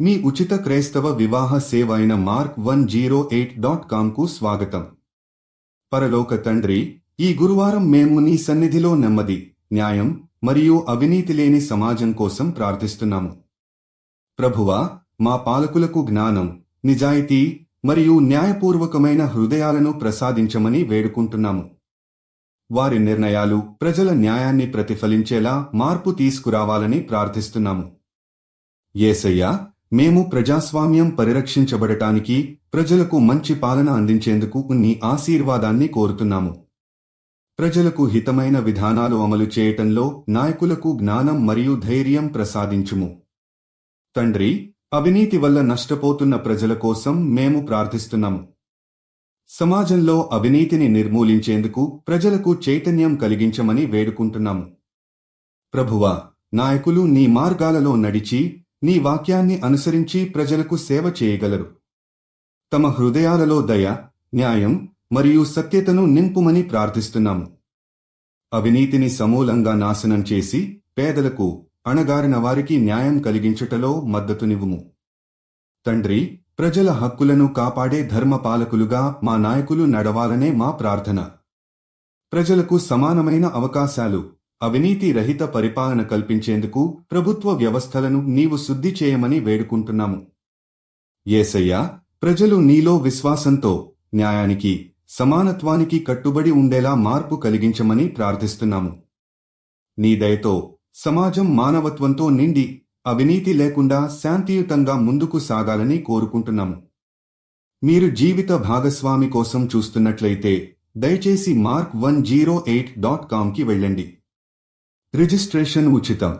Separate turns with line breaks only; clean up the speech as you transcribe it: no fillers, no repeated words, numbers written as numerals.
మీ ఉచిత క్రైస్తవ వివాహ సేవ అయిన mark108.comకు స్వాగతం. పరలోక తండ్రి, ఈ గురువారం మేము నీ సన్నిధిలో నెమ్మది, న్యాయం మరియు అవినీతి లేని సమాజం కోసం ప్రార్థిస్తున్నాము. ప్రభువా, మా పాలకులకు జ్ఞానం, నిజాయితీ మరియు న్యాయపూర్వకమైన హృదయాలను ప్రసాదించమని వేడుకుంటున్నాము. వారి నిర్ణయాలు ప్రజల న్యాయాన్ని ప్రతిఫలించేలా మార్పు తీసుకురావాలని ప్రార్థిస్తున్నాము. యేసయ్యా, మేము ప్రజాస్వామ్యం పరిరక్షించబడటానికి, ప్రజలకు మంచి పాలన అందించేందుకు నీ ఆశీర్వాదాన్ని కోరుతున్నాము. ప్రజలకు హితమైన విధానాలు అమలు చేయటంలో నాయకులకు జ్ఞానం మరియు ధైర్యం ప్రసాదించుము. తండ్రి, అవినీతి వల్ల నష్టపోతున్న ప్రజల కోసం మేము ప్రార్థిస్తున్నాము. సమాజంలో అవినీతిని నిర్మూలించేందుకు ప్రజలకు చైతన్యం కలిగించమని వేడుకుంటున్నాము. ప్రభువా, నాయకులు నీ మార్గాలలో నడిచి, నీ వాక్యాన్ని అనుసరించి ప్రజలకు సేవ చేయగలరు. తమ హృదయాలలో దయ, న్యాయం మరియు సత్యతను నింపుమని ప్రార్థిస్తున్నాము. అవినీతిని సమూలంగా నాశనం చేసి, పేదలకు, అణగారిన వారికి న్యాయం కలిగించుటలో మద్దతునివ్వుము. తండ్రి, ప్రజల హక్కులను కాపాడే ధర్మపాలకులుగా మా నాయకులు నడవాలనే మా ప్రార్థన. ప్రజలకు సమానమైన అవకాశాలు, అవినీతి రహిత పరిపాలన కల్పించేందుకు ప్రభుత్వ వ్యవస్థలను నీవు శుద్ధి చేయమని వేడుకుంటున్నాము. యేసయ్యా, ప్రజలు నీలో విశ్వాసంతో, న్యాయానికి, సమానత్వానికి కట్టుబడి ఉండేలా మార్పు కలిగించమని ప్రార్థిస్తున్నాము. నీ దయతో సమాజం మానవత్వంతో నిండి, అవినీతి లేకుండా శాంతియుతంగా ముందుకు సాగాలని కోరుకుంటున్నాము. మీరు జీవిత భాగస్వామి కోసం చూస్తున్నట్లయితే దయచేసి mark108.comకి వెళ్ళండి. రిజిస్ట్రేషన్ ఉచితం.